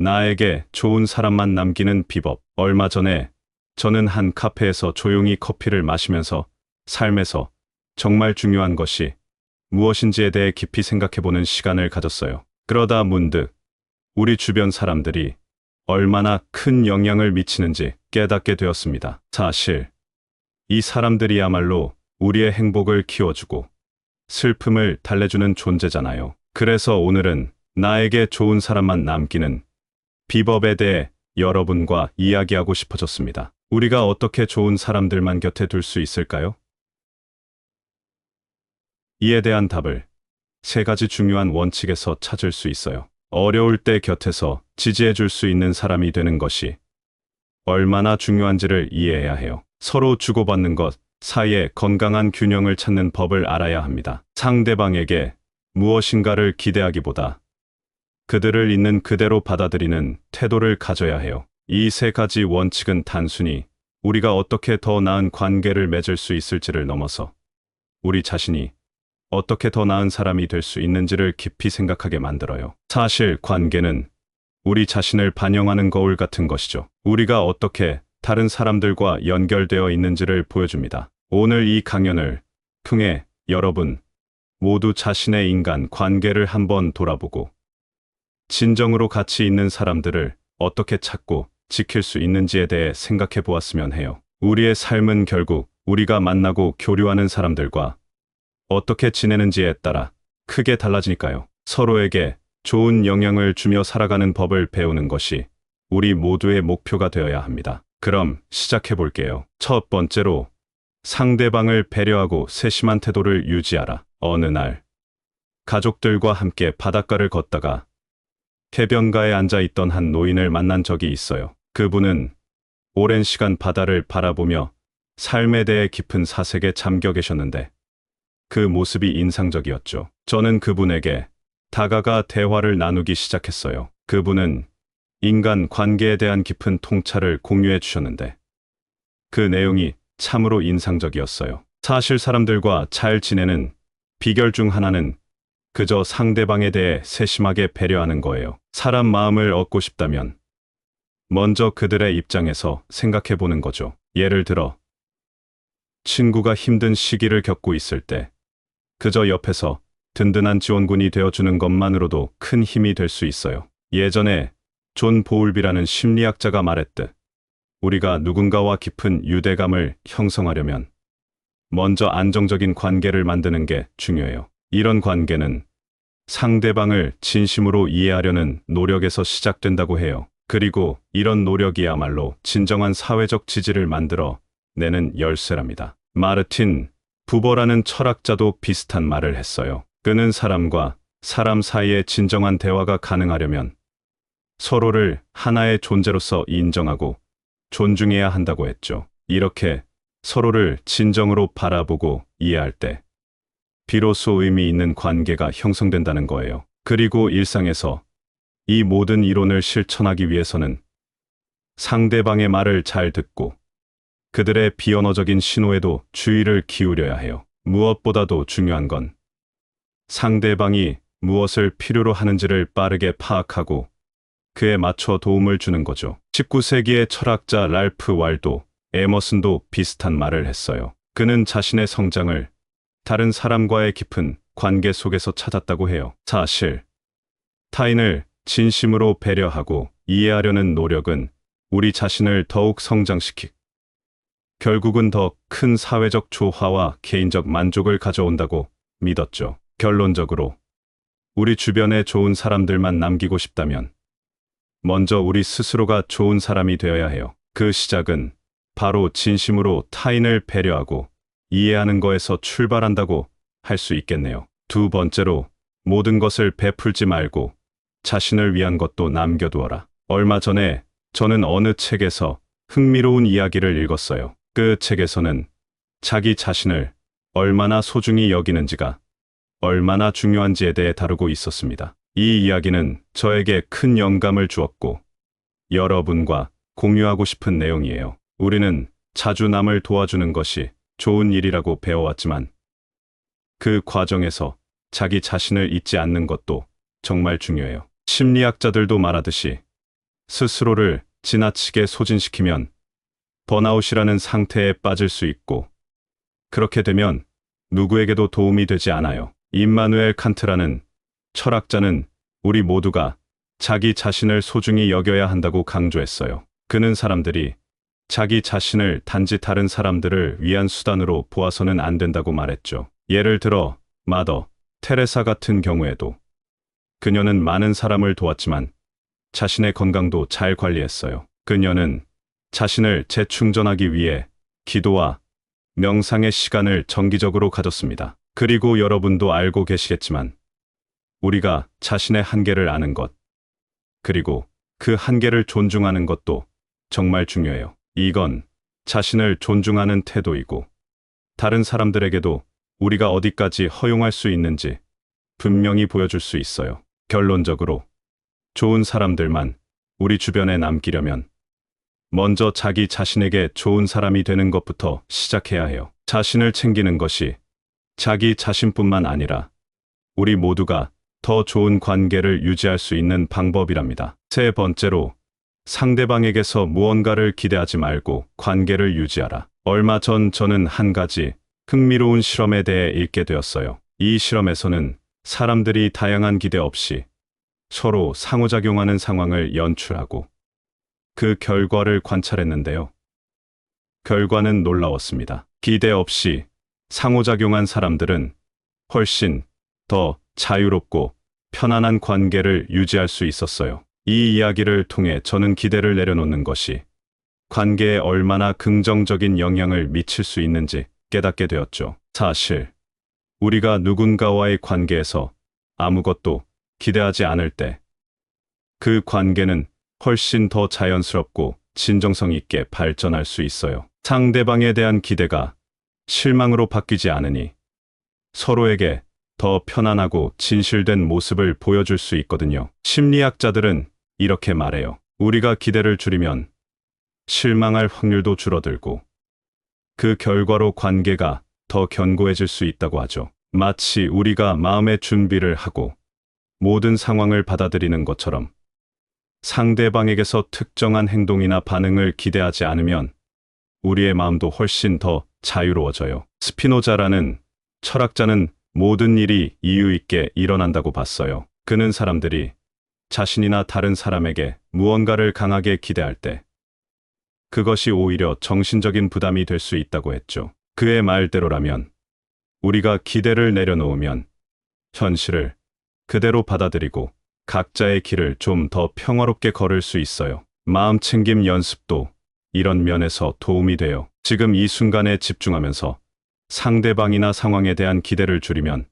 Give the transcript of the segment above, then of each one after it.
나에게 좋은 사람만 남기는 비법. 얼마 전에 저는 한 카페에서 조용히 커피를 마시면서 삶에서 정말 중요한 것이 무엇인지에 대해 깊이 생각해보는 시간을 가졌어요. 그러다 문득 우리 주변 사람들이 얼마나 큰 영향을 미치는지 깨닫게 되었습니다. 사실 이 사람들이야말로 우리의 행복을 키워주고 슬픔을 달래주는 존재잖아요. 그래서 오늘은 나에게 좋은 사람만 남기는 비법에 대해 여러분과 이야기하고 싶어졌습니다. 우리가 어떻게 좋은 사람들만 곁에 둘 수 있을까요? 이에 대한 답을 세 가지 중요한 원칙에서 찾을 수 있어요. 어려울 때 곁에서 지지해 줄 수 있는 사람이 되는 것이 얼마나 중요한지를 이해해야 해요. 서로 주고받는 것 사이에 건강한 균형을 찾는 법을 알아야 합니다. 상대방에게 무엇인가를 기대하기보다 그들을 있는 그대로 받아들이는 태도를 가져야 해요. 이 세 가지 원칙은 단순히 우리가 어떻게 더 나은 관계를 맺을 수 있을지를 넘어서 우리 자신이 어떻게 더 나은 사람이 될 수 있는지를 깊이 생각하게 만들어요. 사실 관계는 우리 자신을 반영하는 거울 같은 것이죠. 우리가 어떻게 다른 사람들과 연결되어 있는지를 보여줍니다. 오늘 이 강연을 통해 여러분 모두 자신의 인간 관계를 한번 돌아보고 진정으로 가치 있는 사람들을 어떻게 찾고 지킬 수 있는지에 대해 생각해 보았으면 해요. 우리의 삶은 결국 우리가 만나고 교류하는 사람들과 어떻게 지내는지에 따라 크게 달라지니까요. 서로에게 좋은 영향을 주며 살아가는 법을 배우는 것이 우리 모두의 목표가 되어야 합니다. 그럼 시작해 볼게요. 첫 번째로 상대방을 배려하고 세심한 태도를 유지하라. 어느 날 가족들과 함께 바닷가를 걷다가 해변가에 앉아 있던 한 노인을 만난 적이 있어요. 그분은 오랜 시간 바다를 바라보며 삶에 대해 깊은 사색에 잠겨 계셨는데 그 모습이 인상적이었죠. 저는 그분에게 다가가 대화를 나누기 시작했어요. 그분은 인간 관계에 대한 깊은 통찰을 공유해 주셨는데 그 내용이 참으로 인상적이었어요. 사실 사람들과 잘 지내는 비결 중 하나는 그저 상대방에 대해 세심하게 배려하는 거예요. 사람 마음을 얻고 싶다면 먼저 그들의 입장에서 생각해 보는 거죠. 예를 들어 친구가 힘든 시기를 겪고 있을 때 그저 옆에서 든든한 지원군이 되어주는 것만으로도 큰 힘이 될 수 있어요. 예전에 존 보울비라는 심리학자가 말했듯 우리가 누군가와 깊은 유대감을 형성하려면 먼저 안정적인 관계를 만드는 게 중요해요. 이런 관계는 상대방을 진심으로 이해하려는 노력에서 시작된다고 해요. 그리고 이런 노력이야말로 진정한 사회적 지지를 만들어 내는 열쇠랍니다. 마르틴 부버라는 철학자도 비슷한 말을 했어요. 그는 사람과 사람 사이의 진정한 대화가 가능하려면 서로를 하나의 존재로서 인정하고 존중해야 한다고 했죠. 이렇게 서로를 진정으로 바라보고 이해할 때 비로소 의미 있는 관계가 형성된다는 거예요. 그리고 일상에서 이 모든 이론을 실천하기 위해서는 상대방의 말을 잘 듣고 그들의 비언어적인 신호에도 주의를 기울여야 해요. 무엇보다도 중요한 건 상대방이 무엇을 필요로 하는지를 빠르게 파악하고 그에 맞춰 도움을 주는 거죠. 19세기의 철학자 랄프 waldo 에머슨도 비슷한 말을 했어요. 그는 자신의 성장을 다른 사람과의 깊은 관계 속에서 찾았다고 해요. 사실 타인을 진심으로 배려하고 이해하려는 노력은 우리 자신을 더욱 성장시키고 결국은 더 큰 사회적 조화와 개인적 만족을 가져온다고 믿었죠. 결론적으로 우리 주변에 좋은 사람들만 남기고 싶다면 먼저 우리 스스로가 좋은 사람이 되어야 해요. 그 시작은 바로 진심으로 타인을 배려하고 이해하는 거에서 출발한다고 할 수 있겠네요. 두 번째로 모든 것을 베풀지 말고 자신을 위한 것도 남겨두어라. 얼마 전에 저는 어느 책에서 흥미로운 이야기를 읽었어요. 그 책에서는 자기 자신을 얼마나 소중히 여기는지가 얼마나 중요한지에 대해 다루고 있었습니다. 이 이야기는 저에게 큰 영감을 주었고 여러분과 공유하고 싶은 내용이에요. 우리는 자주 남을 도와주는 것이 좋은 일이라고 배워왔지만 그 과정에서 자기 자신을 잊지 않는 것도 정말 중요해요. 심리학자들도 말하듯이 스스로를 지나치게 소진시키면 번아웃이라는 상태에 빠질 수 있고, 그렇게 되면 누구에게도 도움이 되지 않아요. 임마누엘 칸트라는 철학자는 우리 모두가 자기 자신을 소중히 여겨야 한다고 강조했어요. 그는 사람들이 자기 자신을 단지 다른 사람들을 위한 수단으로 보아서는 안 된다고 말했죠. 예를 들어 마더 테레사 같은 경우에도 그녀는 많은 사람을 도왔지만 자신의 건강도 잘 관리했어요. 그녀는 자신을 재충전하기 위해 기도와 명상의 시간을 정기적으로 가졌습니다. 그리고 여러분도 알고 계시겠지만 우리가 자신의 한계를 아는 것, 그리고 그 한계를 존중하는 것도 정말 중요해요. 이건 자신을 존중하는 태도이고, 다른 사람들에게도 우리가 어디까지 허용할 수 있는지 분명히 보여줄 수 있어요. 결론적으로 좋은 사람들만 우리 주변에 남기려면 먼저 자기 자신에게 좋은 사람이 되는 것부터 시작해야 해요. 자신을 챙기는 것이 자기 자신뿐만 아니라 우리 모두가 더 좋은 관계를 유지할 수 있는 방법이랍니다. 세 번째로, 상대방에게서 무언가를 기대하지 말고 관계를 유지하라. 얼마 전 저는 한 가지 흥미로운 실험에 대해 읽게 되었어요. 이 실험에서는 사람들이 다양한 기대 없이 서로 상호작용하는 상황을 연출하고 그 결과를 관찰했는데요. 결과는 놀라웠습니다. 기대 없이 상호작용한 사람들은 훨씬 더 자유롭고 편안한 관계를 유지할 수 있었어요. 이 이야기를 통해 저는 기대를 내려놓는 것이 관계에 얼마나 긍정적인 영향을 미칠 수 있는지 깨닫게 되었죠. 사실 우리가 누군가와의 관계에서 아무것도 기대하지 않을 때 그 관계는 훨씬 더 자연스럽고 진정성 있게 발전할 수 있어요. 상대방에 대한 기대가 실망으로 바뀌지 않으니 서로에게 더 편안하고 진실된 모습을 보여줄 수 있거든요. 심리학자들은 이렇게 말해요. 우리가 기대를 줄이면 실망할 확률도 줄어들고 그 결과로 관계가 더 견고해질 수 있다고 하죠. 마치 우리가 마음의 준비를 하고 모든 상황을 받아들이는 것처럼 상대방에게서 특정한 행동이나 반응을 기대하지 않으면 우리의 마음도 훨씬 더 자유로워져요. 스피노자라는 철학자는 모든 일이 이유 있게 일어난다고 봤어요. 그는 사람들이 자신이나 다른 사람에게 무언가를 강하게 기대할 때 그것이 오히려 정신적인 부담이 될 수 있다고 했죠. 그의 말대로라면 우리가 기대를 내려놓으면 현실을 그대로 받아들이고 각자의 길을 좀 더 평화롭게 걸을 수 있어요. 마음챙김 연습도 이런 면에서 도움이 돼요. 지금 이 순간에 집중하면서 상대방이나 상황에 대한 기대를 줄이면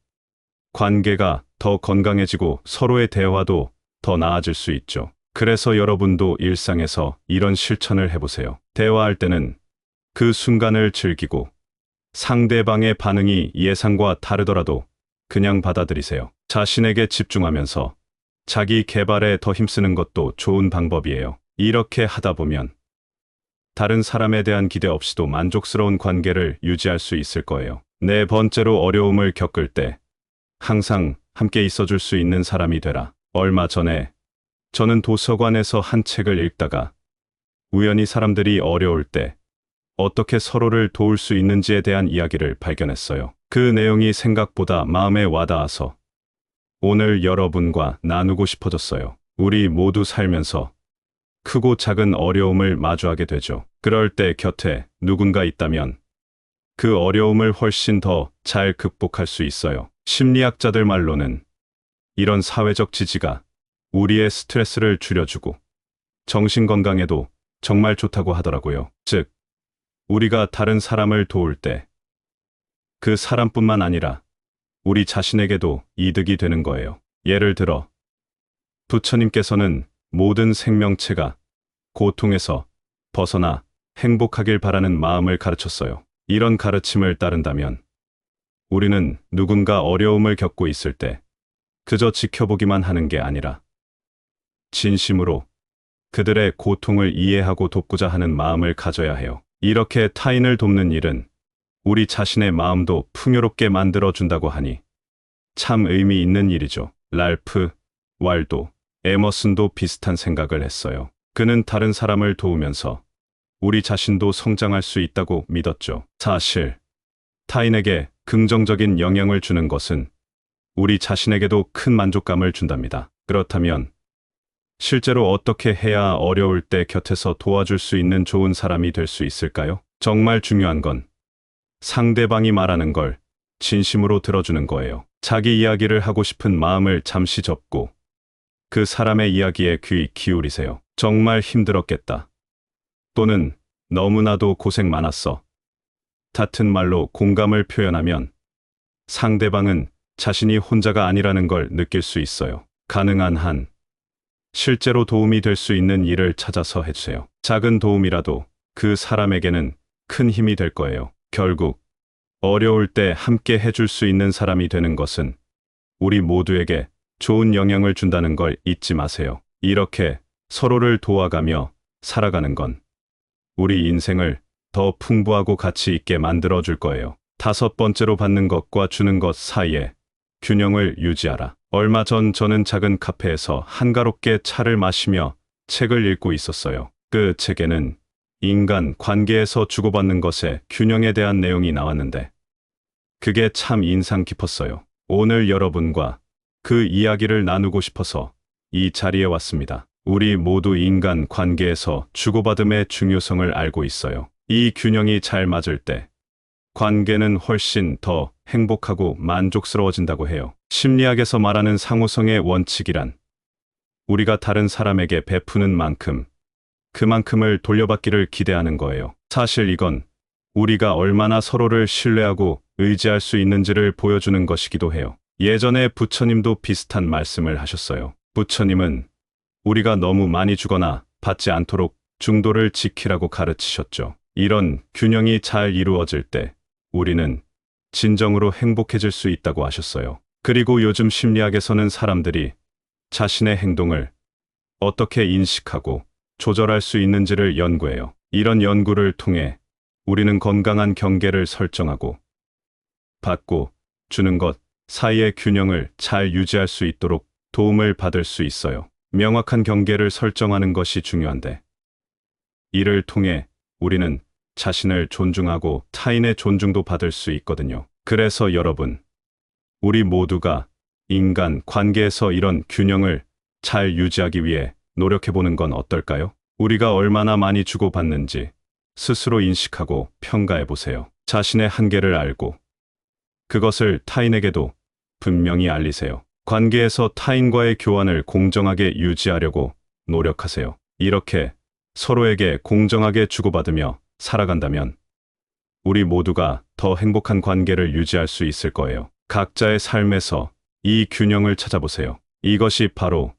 관계가 더 건강해지고 서로의 대화도 더 나아질 수 있죠. 그래서 여러분도 일상에서 이런 실천을 해보세요. 대화할 때는 그 순간을 즐기고 상대방의 반응이 예상과 다르더라도 그냥 받아들이세요. 자신에게 집중하면서 자기 개발에 더 힘쓰는 것도 좋은 방법이에요. 이렇게 하다 보면 다른 사람에 대한 기대 없이도 만족스러운 관계를 유지할 수 있을 거예요. 네 번째로, 어려움을 겪을 때 항상 함께 있어줄 수 있는 사람이 되라. 얼마 전에 저는 도서관에서 한 책을 읽다가 우연히 사람들이 어려울 때 어떻게 서로를 도울 수 있는지에 대한 이야기를 발견했어요. 그 내용이 생각보다 마음에 와닿아서 오늘 여러분과 나누고 싶어졌어요. 우리 모두 살면서 크고 작은 어려움을 마주하게 되죠. 그럴 때 곁에 누군가 있다면 그 어려움을 훨씬 더 잘 극복할 수 있어요. 심리학자들 말로는 이런 사회적 지지가 우리의 스트레스를 줄여주고 정신 건강에도 정말 좋다고 하더라고요. 즉, 우리가 다른 사람을 도울 때 그 사람뿐만 아니라 우리 자신에게도 이득이 되는 거예요. 예를 들어 부처님께서는 모든 생명체가 고통에서 벗어나 행복하길 바라는 마음을 가르쳤어요. 이런 가르침을 따른다면 우리는 누군가 어려움을 겪고 있을 때 그저 지켜보기만 하는 게 아니라 진심으로 그들의 고통을 이해하고 돕고자 하는 마음을 가져야 해요. 이렇게 타인을 돕는 일은 우리 자신의 마음도 풍요롭게 만들어준다고 하니 참 의미 있는 일이죠. 랄프, 왈도, 에머슨도 비슷한 생각을 했어요. 그는 다른 사람을 도우면서 우리 자신도 성장할 수 있다고 믿었죠. 사실 타인에게 긍정적인 영향을 주는 것은 우리 자신에게도 큰 만족감을 준답니다. 그렇다면 실제로 어떻게 해야 어려울 때 곁에서 도와줄 수 있는 좋은 사람이 될 수 있을까요? 정말 중요한 건 상대방이 말하는 걸 진심으로 들어주는 거예요. 자기 이야기를 하고 싶은 마음을 잠시 접고 그 사람의 이야기에 귀 기울이세요. 정말 힘들었겠다. 또는 너무나도 고생 많았어. 같은 말로 공감을 표현하면 상대방은 자신이 혼자가 아니라는 걸 느낄 수 있어요. 가능한 한 실제로 도움이 될 수 있는 일을 찾아서 해주세요. 작은 도움이라도 그 사람에게는 큰 힘이 될 거예요. 결국 어려울 때 함께 해줄 수 있는 사람이 되는 것은 우리 모두에게 좋은 영향을 준다는 걸 잊지 마세요. 이렇게 서로를 도와가며 살아가는 건 우리 인생을 더 풍부하고 가치 있게 만들어 줄 거예요. 다섯 번째로 받는 것과 주는 것 사이에 균형을 유지하라. 얼마 전 저는 작은 카페에서 한가롭게 차를 마시며 책을 읽고 있었어요. 그 책에는 인간 관계에서 주고받는 것의 균형에 대한 내용이 나왔는데 그게 참 인상 깊었어요. 오늘 여러분과 그 이야기를 나누고 싶어서 이 자리에 왔습니다. 우리 모두 인간 관계에서 주고받음의 중요성을 알고 있어요. 이 균형이 잘 맞을 때 관계는 훨씬 더 행복하고 만족스러워진다고 해요. 심리학에서 말하는 상호성의 원칙이란 우리가 다른 사람에게 베푸는 만큼 그만큼을 돌려받기를 기대하는 거예요. 사실 이건 우리가 얼마나 서로를 신뢰하고 의지할 수 있는지를 보여주는 것이기도 해요. 예전에 부처님도 비슷한 말씀을 하셨어요. 부처님은 우리가 너무 많이 주거나 받지 않도록 중도를 지키라고 가르치셨죠. 이런 균형이 잘 이루어질 때 우리는 진정으로 행복해질 수 있다고 하셨어요. 그리고 요즘 심리학에서는 사람들이 자신의 행동을 어떻게 인식하고 조절할 수 있는지를 연구해요. 이런 연구를 통해 우리는 건강한 경계를 설정하고 받고 주는 것 사이의 균형을 잘 유지할 수 있도록 도움을 받을 수 있어요. 명확한 경계를 설정하는 것이 중요한데 이를 통해 우리는 자신을 존중하고 타인의 존중도 받을 수 있거든요. 그래서 여러분, 우리 모두가 인간 관계에서 이런 균형을 잘 유지하기 위해 노력해보는 건 어떨까요? 우리가 얼마나 많이 주고받는지 스스로 인식하고 평가해보세요. 자신의 한계를 알고 그것을 타인에게도 분명히 알리세요. 관계에서 타인과의 교환을 공정하게 유지하려고 노력하세요. 이렇게 서로에게 공정하게 주고받으며 살아간다면 우리 모두가 더 행복한 관계를 유지할 수 있을 거예요. 각자의 삶에서 이 균형을 찾아보세요. 이것이 바로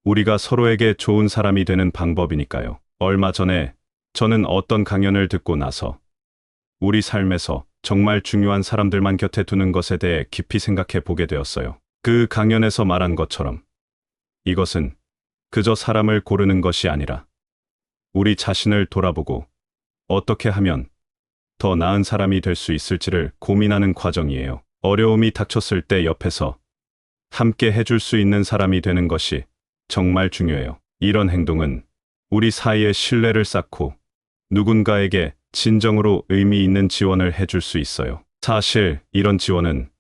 우리가 서로에게 좋은 사람이 되는 방법이니까요. 얼마 전에 저는 어떤 강연을 듣고 나서 우리 삶에서 정말 중요한 사람들만 곁에 두는 것에 대해 깊이 생각해 보게 되었어요. 그 강연에서 말한 것처럼 이것은 그저 사람을 고르는 것이 아니라 우리 자신을 돌아보고 어떻게 하면 더 나은 사람이 될 수 있을지를 고민하는 과정이에요. 어려움이 닥쳤을 때 옆에서 함께 해줄 수 있는 사람이 되는 것이 정말 중요해요. 이런 행동은 우리 사이에 신뢰를 쌓고 누군가에게 진정으로 의미 있는 지원을 해줄 수 있어요. 사실 이런 지원은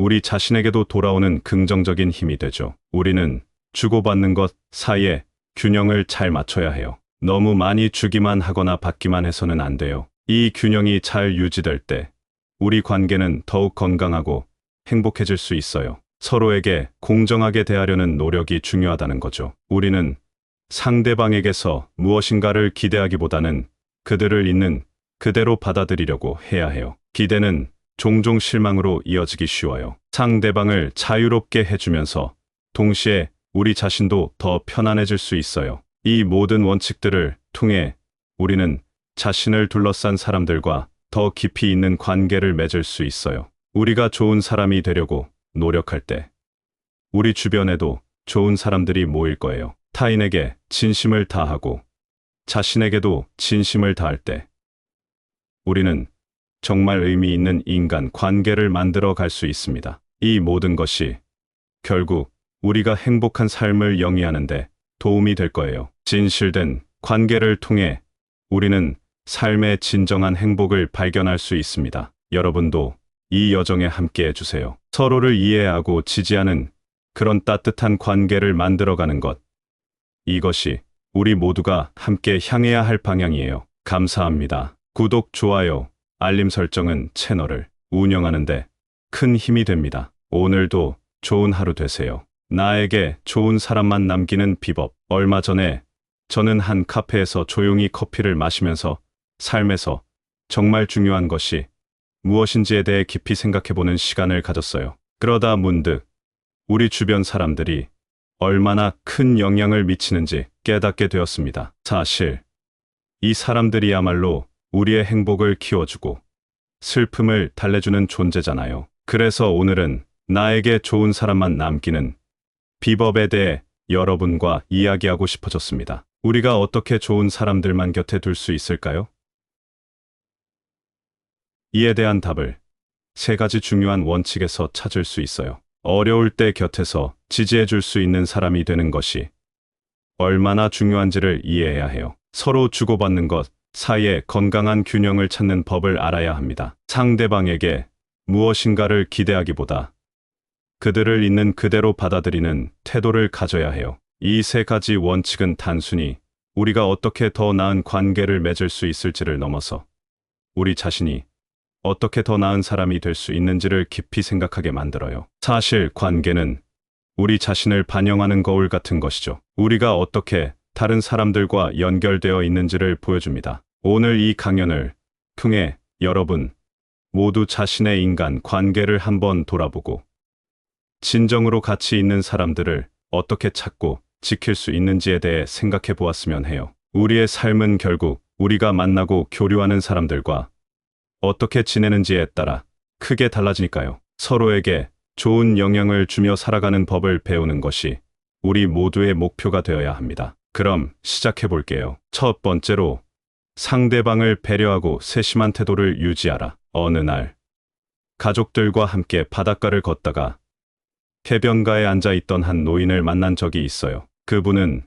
우리 자신에게도 돌아오는 긍정적인 힘이 되죠. 우리는 주고받는 것 사이에 균형을 잘 맞춰야 해요. 너무 많이 주기만 하거나 받기만 해서는 안 돼요. 이 균형이 잘 유지될 때 우리 관계는 더욱 건강하고 행복해질 수 있어요. 서로에게 공정하게 대하려는 노력이 중요하다는 거죠. 우리는 상대방에게서 무엇인가를 기대하기보다는 그들을 있는 그대로 받아들이려고 해야 해요. 기대는 종종 실망으로 이어지기 쉬워요. 상대방을 자유롭게 해주면서 동시에 우리 자신도 더 편안해질 수 있어요. 이 모든 원칙들을 통해 우리는 자신을 둘러싼 사람들과 더 깊이 있는 관계를 맺을 수 있어요. 우리가 좋은 사람이 되려고 노력할 때 우리 주변에도 좋은 사람들이 모일 거예요. 타인에게 진심을 다하고 자신에게도 진심을 다할 때 우리는 정말 의미 있는 인간 관계를 만들어 갈 수 있습니다. 이 모든 것이 결국 우리가 행복한 삶을 영위하는데 도움이 될 거예요. 진실된 관계를 통해 우리는 삶의 진정한 행복을 발견할 수 있습니다. 여러분도 이 여정에 함께 해주세요. 서로를 이해하고 지지하는 그런 따뜻한 관계를 만들어가는 것. 이것이 우리 모두가 함께 향해야 할 방향이에요. 감사합니다. 구독, 좋아요, 알림 설정은 채널을 운영하는데 큰 힘이 됩니다. 오늘도 좋은 하루 되세요. 나에게 좋은 사람만 남기는 비법. 얼마 전에 저는 한 카페에서 조용히 커피를 마시면서 삶에서 정말 중요한 것이 무엇인지에 대해 깊이 생각해보는 시간을 가졌어요. 그러다 문득 우리 주변 사람들이 얼마나 큰 영향을 미치는지 깨닫게 되었습니다. 사실 이 사람들이야말로 우리의 행복을 키워주고 슬픔을 달래주는 존재잖아요. 그래서 오늘은 나에게 좋은 사람만 남기는 비법에 대해 여러분과 이야기하고 싶어졌습니다. 우리가 어떻게 좋은 사람들만 곁에 둘 수 있을까요? 이에 대한 답을 세 가지 중요한 원칙에서 찾을 수 있어요. 어려울 때 곁에서 지지해 줄 수 있는 사람이 되는 것이 얼마나 중요한지를 이해해야 해요. 서로 주고받는 것 사이에 건강한 균형을 찾는 법을 알아야 합니다. 상대방에게 무엇인가를 기대하기보다 그들을 있는 그대로 받아들이는 태도를 가져야 해요. 이 세 가지 원칙은 단순히 우리가 어떻게 더 나은 관계를 맺을 수 있을지를 넘어서 우리 자신이 어떻게 더 나은 사람이 될 수 있는지를 깊이 생각하게 만들어요. 사실 관계는 우리 자신을 반영하는 거울 같은 것이죠. 우리가 어떻게 다른 사람들과 연결되어 있는지를 보여줍니다. 오늘 이 강연을 통해 여러분 모두 자신의 인간 관계를 한번 돌아보고 진정으로 가치 있는 사람들을 어떻게 찾고 지킬 수 있는지에 대해 생각해 보았으면 해요. 우리의 삶은 결국 우리가 만나고 교류하는 사람들과 어떻게 지내는지에 따라 크게 달라지니까요. 서로에게 좋은 영향을 주며 살아가는 법을 배우는 것이 우리 모두의 목표가 되어야 합니다. 그럼 시작해 볼게요. 첫 번째로 상대방을 배려하고 세심한 태도를 유지하라. 어느 날 가족들과 함께 바닷가를 걷다가 해변가에 앉아 있던 한 노인을 만난 적이 있어요. 그분은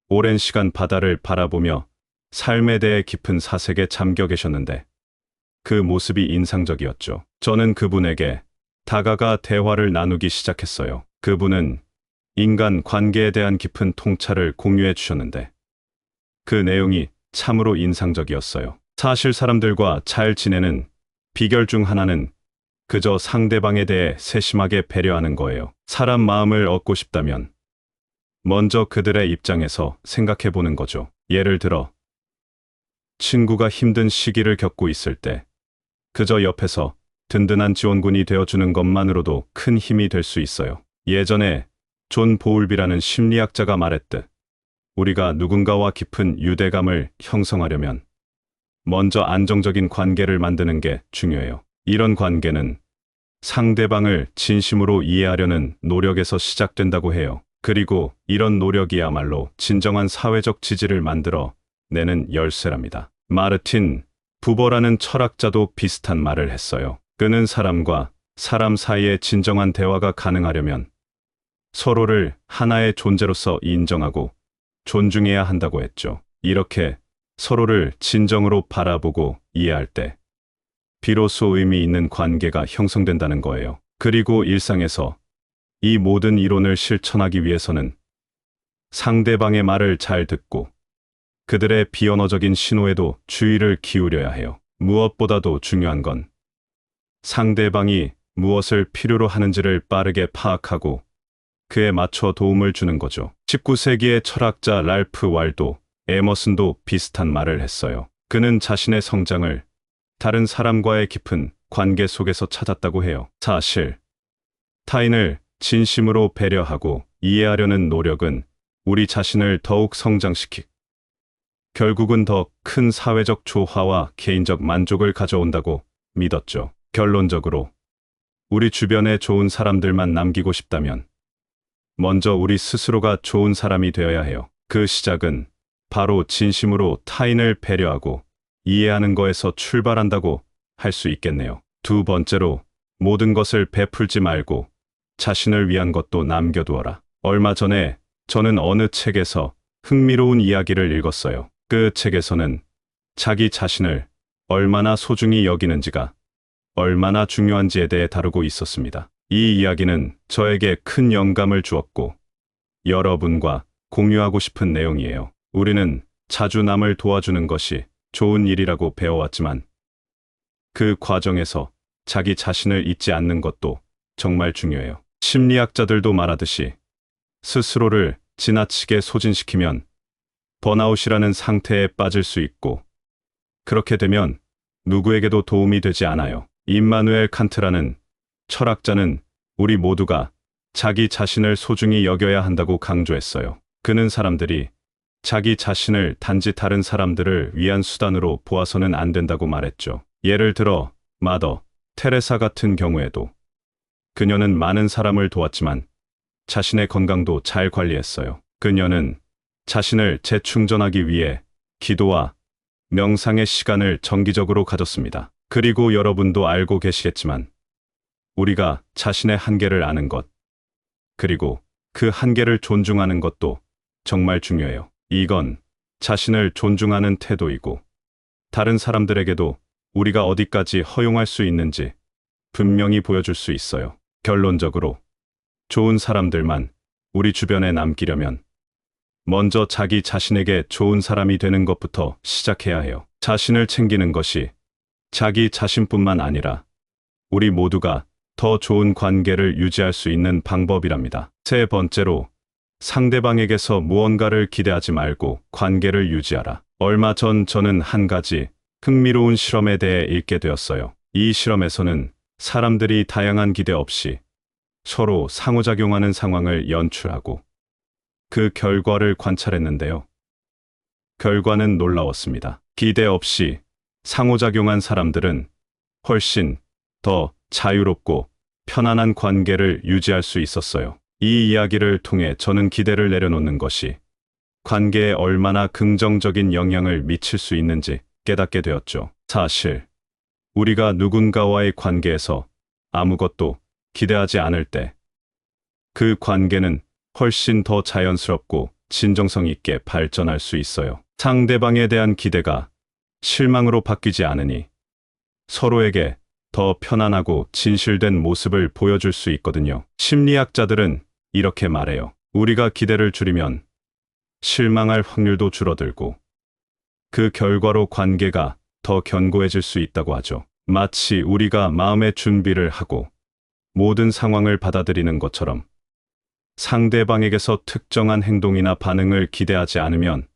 오랜 시간 바다를 바라보며 삶에 대해 깊은 사색에 잠겨 계셨는데 그 모습이 인상적이었죠. 저는 그분에게 다가가 대화를 나누기 시작했어요. 그분은 인간 관계에 대한 깊은 통찰을 공유해 주셨는데 그 내용이 참으로 인상적이었어요. 사실 사람들과 잘 지내는 비결 중 하나는 그저 상대방에 대해 세심하게 배려하는 거예요. 사람 마음을 얻고 싶다면 먼저 그들의 입장에서 생각해 보는 거죠. 예를 들어 친구가 힘든 시기를 겪고 있을 때 그저 옆에서 든든한 지원군이 되어주는 것만으로도 큰 힘이 될 수 있어요. 예전에 존 보울비라는 심리학자가 말했듯 우리가 누군가와 깊은 유대감을 형성하려면 먼저 안정적인 관계를 만드는 게 중요해요. 이런 관계는 상대방을 진심으로 이해하려는 노력에서 시작된다고 해요. 그리고 이런 노력이야말로 진정한 사회적 지지를 만들어 내는 열쇠랍니다. 마르틴 부버라는 철학자도 비슷한 말을 했어요. 그는 사람과 사람 사이의 진정한 대화가 가능하려면 서로를 하나의 존재로서 인정하고 존중해야 한다고 했죠. 이렇게 서로를 진정으로 바라보고 이해할 때 비로소 의미 있는 관계가 형성된다는 거예요. 그리고 일상에서 이 모든 이론을 실천하기 위해서는 상대방의 말을 잘 듣고 그들의 비언어적인 신호에도 주의를 기울여야 해요. 무엇보다도 중요한 건 상대방이 무엇을 필요로 하는지를 빠르게 파악하고 그에 맞춰 도움을 주는 거죠. 19세기의 철학자 랄프 왈도 에머슨도 비슷한 말을 했어요. 그는 자신의 성장을 다른 사람과의 깊은 관계 속에서 찾았다고 해요. 사실 타인을 진심으로 배려하고 이해하려는 노력은 우리 자신을 더욱 성장시키고 결국은 더 큰 사회적 조화와 개인적 만족을 가져온다고 믿었죠. 결론적으로 우리 주변에 좋은 사람들만 남기고 싶다면 먼저 우리 스스로가 좋은 사람이 되어야 해요. 그 시작은 바로 진심으로 타인을 배려하고 이해하는 거에서 출발한다고 할 수 있겠네요. 두 번째로 모든 것을 베풀지 말고 자신을 위한 것도 남겨두어라. 얼마 전에 저는 어느 책에서 흥미로운 이야기를 읽었어요. 그 책에서는 자기 자신을 얼마나 소중히 여기는지가 얼마나 중요한지에 대해 다루고 있었습니다. 이 이야기는 저에게 큰 영감을 주었고 여러분과 공유하고 싶은 내용이에요. 우리는 자주 남을 도와주는 것이 좋은 일이라고 배워왔지만 그 과정에서 자기 자신을 잊지 않는 것도 정말 중요해요. 심리학자들도 말하듯이 스스로를 지나치게 소진시키면 번아웃이라는 상태에 빠질 수 있고 그렇게 되면 누구에게도 도움이 되지 않아요. 임마누엘 칸트라는 철학자는 우리 모두가 자기 자신을 소중히 여겨야 한다고 강조했어요. 그는 사람들이 자기 자신을 단지 다른 사람들을 위한 수단으로 보아서는 안 된다고 말했죠. 예를 들어 마더 테레사 같은 경우에도 그녀는 많은 사람을 도왔지만 자신의 건강도 잘 관리했어요. 그녀는 자신을 재충전하기 위해 기도와 명상의 시간을 정기적으로 가졌습니다. 그리고 여러분도 알고 계시겠지만 우리가 자신의 한계를 아는 것, 그리고 그 한계를 존중하는 것도 정말 중요해요. 이건 자신을 존중하는 태도이고 다른 사람들에게도 우리가 어디까지 허용할 수 있는지 분명히 보여줄 수 있어요. 결론적으로 좋은 사람들만 우리 주변에 남기려면 먼저 자기 자신에게 좋은 사람이 되는 것부터 시작해야 해요. 자신을 챙기는 것이 자기 자신뿐만 아니라 우리 모두가 더 좋은 관계를 유지할 수 있는 방법이랍니다. 세 번째로 상대방에게서 무언가를 기대하지 말고 관계를 유지하라. 얼마 전 저는 한 가지 흥미로운 실험에 대해 읽게 되었어요. 이 실험에서는 사람들이 다양한 기대 없이 서로 상호작용하는 상황을 연출하고 그 결과를 관찰했는데요. 결과는 놀라웠습니다. 기대 없이 상호작용한 사람들은 훨씬 더 자유롭고 편안한 관계를 유지할 수 있었어요. 이 이야기를 통해 저는 기대를 내려놓는 것이 관계에 얼마나 긍정적인 영향을 미칠 수 있는지 깨닫게 되었죠. 사실 우리가 누군가와의 관계에서 아무것도 기대하지 않을 때 그 관계는 훨씬 더 자연스럽고 진정성 있게 발전할 수 있어요. 상대방에 대한 기대가 실망으로 바뀌지 않으니 서로에게 더 편안하고 진실된 모습을 보여줄 수 있거든요. 심리학자들은 이렇게 말해요. 우리가 기대를 줄이면 실망할 확률도 줄어들고 그 결과로 관계가 더 견고해질 수 있다고 하죠. 마치 우리가 마음의 준비를 하고 모든 상황을 받아들이는 것처럼 상대방에게서 특정한 행동이나 반응을 기대하지 않으면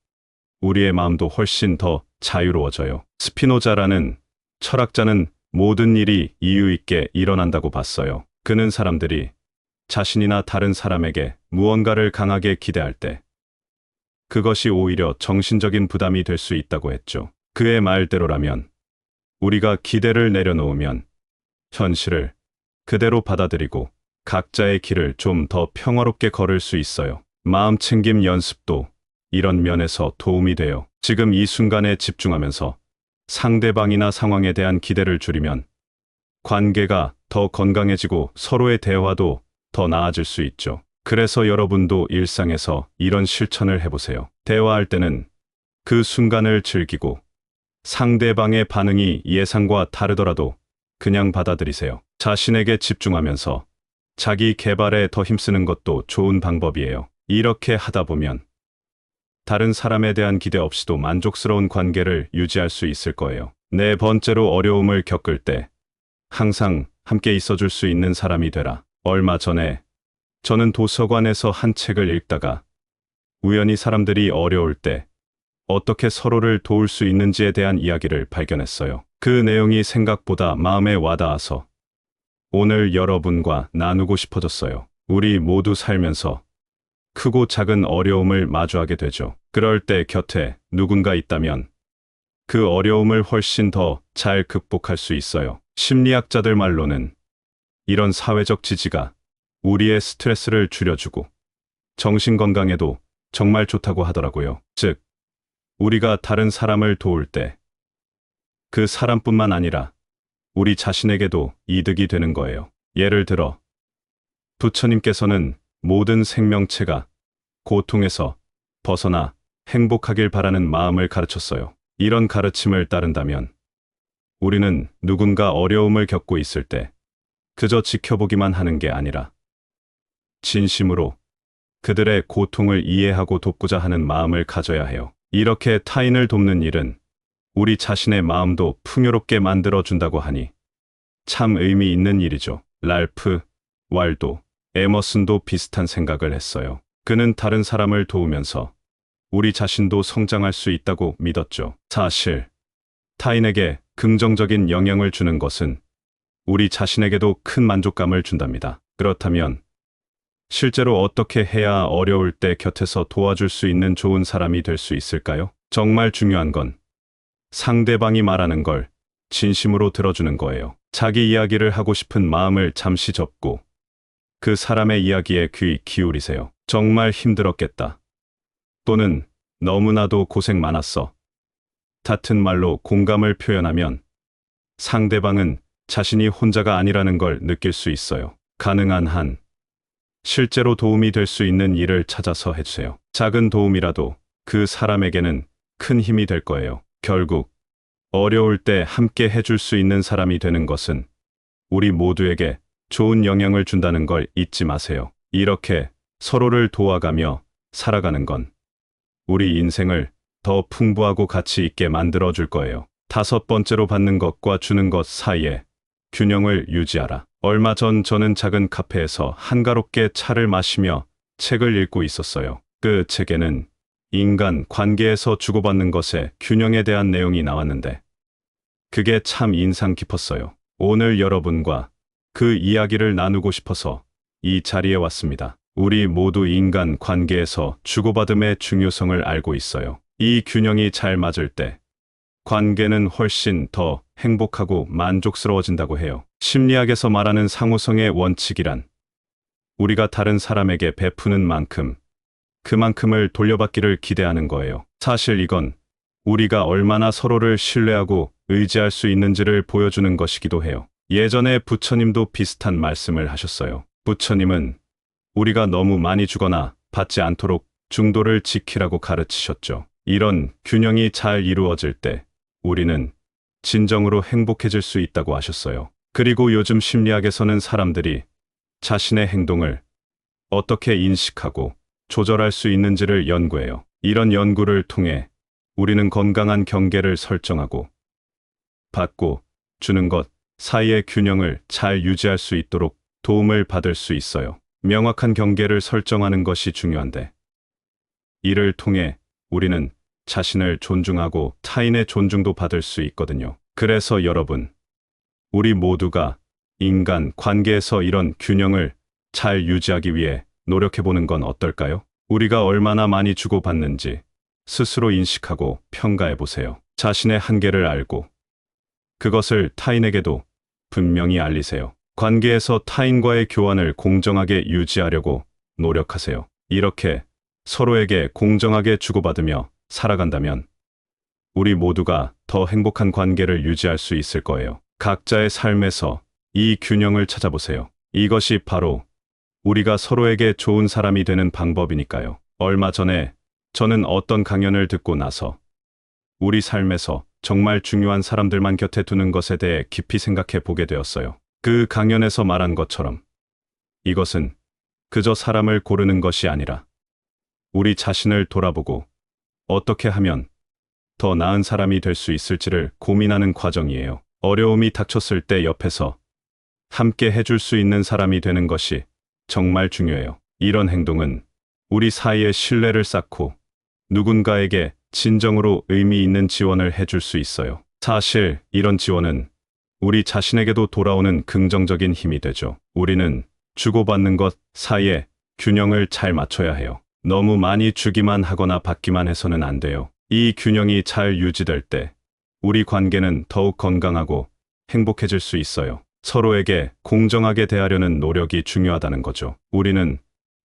우리의 마음도 훨씬 더 자유로워져요. 스피노자라는 철학자는 모든 일이 이유 있게 일어난다고 봤어요. 그는 사람들이 자신이나 다른 사람에게 무언가를 강하게 기대할 때 그것이 오히려 정신적인 부담이 될 수 있다고 했죠. 그의 말대로라면 우리가 기대를 내려놓으면 현실을 그대로 받아들이고 각자의 길을 좀 더 평화롭게 걸을 수 있어요. 마음 챙김 연습도 이런 면에서 도움이 돼요. 지금 이 순간에 집중하면서 상대방이나 상황에 대한 기대를 줄이면 관계가 더 건강해지고 서로의 대화도 더 나아질 수 있죠. 그래서 여러분도 일상에서 이런 실천을 해보세요. 대화할 때는 그 순간을 즐기고 상대방의 반응이 예상과 다르더라도 그냥 받아들이세요. 자신에게 집중하면서 자기 개발에 더 힘쓰는 것도 좋은 방법이에요. 이렇게 하다 보면 다른 사람에 대한 기대 없이도 만족스러운 관계를 유지할 수 있을 거예요. 네 번째로 어려움을 겪을 때 항상 함께 있어줄 수 있는 사람이 되라. 얼마 전에 저는 도서관에서 한 책을 읽다가 우연히 사람들이 어려울 때 어떻게 서로를 도울 수 있는지에 대한 이야기를 발견했어요. 그 내용이 생각보다 마음에 와닿아서 오늘 여러분과 나누고 싶어졌어요. 우리 모두 살면서 크고 작은 어려움을 마주하게 되죠. 그럴 때 곁에 누군가 있다면 그 어려움을 훨씬 더 잘 극복할 수 있어요. 심리학자들 말로는 이런 사회적 지지가 우리의 스트레스를 줄여주고 정신 건강에도 정말 좋다고 하더라고요. 즉, 우리가 다른 사람을 도울 때 그 사람뿐만 아니라 우리 자신에게도 이득이 되는 거예요. 예를 들어 부처님께서는 모든 생명체가 고통에서 벗어나 행복하길 바라는 마음을 가르쳤어요. 이런 가르침을 따른다면 우리는 누군가 어려움을 겪고 있을 때 그저 지켜보기만 하는 게 아니라 진심으로 그들의 고통을 이해하고 돕고자 하는 마음을 가져야 해요. 이렇게 타인을 돕는 일은 우리 자신의 마음도 풍요롭게 만들어준다고 하니 참 의미 있는 일이죠. 랄프 왈도 에머슨도 비슷한 생각을 했어요. 그는 다른 사람을 도우면서 우리 자신도 성장할 수 있다고 믿었죠. 사실 타인에게 긍정적인 영향을 주는 것은 우리 자신에게도 큰 만족감을 준답니다. 그렇다면 실제로 어떻게 해야 어려울 때 곁에서 도와줄 수 있는 좋은 사람이 될 수 있을까요? 정말 중요한 건 상대방이 말하는 걸 진심으로 들어주는 거예요. 자기 이야기를 하고 싶은 마음을 잠시 접고 그 사람의 이야기에 귀 기울이세요. 정말 힘들었겠다. 또는 너무나도 고생 많았어. 같은 말로 공감을 표현하면 상대방은 자신이 혼자가 아니라는 걸 느낄 수 있어요. 가능한 한 실제로 도움이 될 수 있는 일을 찾아서 해주세요. 작은 도움이라도 그 사람에게는 큰 힘이 될 거예요. 결국 어려울 때 함께 해줄 수 있는 사람이 되는 것은 우리 모두에게 좋은 영향을 준다는 걸 잊지 마세요. 이렇게 서로를 도와가며 살아가는 건 우리 인생을 더 풍부하고 가치 있게 만들어 줄 거예요. 5번째로 받는 것과 주는 것 사이에 균형을 유지하라. 얼마 전 저는 작은 카페에서 한가롭게 차를 마시며 책을 읽고 있었어요. 그 책에는 인간 관계에서 주고받는 것의 균형에 대한 내용이 나왔는데 그게 참 인상 깊었어요. 오늘 여러분과 그 이야기를 나누고 싶어서 이 자리에 왔습니다. 우리 모두 인간 관계에서 주고받음의 중요성을 알고 있어요. 이 균형이 잘 맞을 때 관계는 훨씬 더 행복하고 만족스러워진다고 해요. 심리학에서 말하는 상호성의 원칙이란 우리가 다른 사람에게 베푸는 만큼 그만큼을 돌려받기를 기대하는 거예요. 사실 이건 우리가 얼마나 서로를 신뢰하고 의지할 수 있는지를 보여주는 것이기도 해요. 예전에 부처님도 비슷한 말씀을 하셨어요. 부처님은 우리가 너무 많이 주거나 받지 않도록 중도를 지키라고 가르치셨죠. 이런 균형이 잘 이루어질 때 우리는 진정으로 행복해질 수 있다고 하셨어요. 그리고 요즘 심리학에서는 사람들이 자신의 행동을 어떻게 인식하고 조절할 수 있는지를 연구해요. 이런 연구를 통해 우리는 건강한 경계를 설정하고 받고 주는 것 사이의 균형을 잘 유지할 수 있도록 도움을 받을 수 있어요. 명확한 경계를 설정하는 것이 중요한데 이를 통해 우리는 자신을 존중하고 타인의 존중도 받을 수 있거든요. 그래서 여러분, 우리 모두가 인간 관계에서 이런 균형을 잘 유지하기 위해 노력해보는 건 어떨까요? 우리가 얼마나 많이 주고받는지 스스로 인식하고 평가해보세요. 자신의 한계를 알고 그것을 타인에게도 분명히 알리세요. 관계에서 타인과의 교환을 공정하게 유지하려고 노력하세요. 이렇게 서로에게 공정하게 주고받으며 살아간다면 우리 모두가 더 행복한 관계를 유지할 수 있을 거예요. 각자의 삶에서 이 균형을 찾아보세요. 이것이 바로 우리가 서로에게 좋은 사람이 되는 방법이니까요. 얼마 전에 저는 어떤 강연을 듣고 나서 우리 삶에서 정말 중요한 사람들만 곁에 두는 것에 대해 깊이 생각해 보게 되었어요. 그 강연에서 말한 것처럼 이것은 그저 사람을 고르는 것이 아니라 우리 자신을 돌아보고 어떻게 하면 더 나은 사람이 될 수 있을지를 고민하는 과정이에요. 어려움이 닥쳤을 때 옆에서 함께 해줄 수 있는 사람이 되는 것이 정말 중요해요. 이런 행동은 우리 사이에 신뢰를 쌓고 누군가에게 진정으로 의미 있는 지원을 해줄 수 있어요. 사실 이런 지원은 우리 자신에게도 돌아오는 긍정적인 힘이 되죠. 우리는 주고받는 것 사이에 균형을 잘 맞춰야 해요. 너무 많이 주기만 하거나 받기만 해서는 안 돼요. 이 균형이 잘 유지될 때 우리 관계는 더욱 건강하고 행복해질 수 있어요. 서로에게 공정하게 대하려는 노력이 중요하다는 거죠. 우리는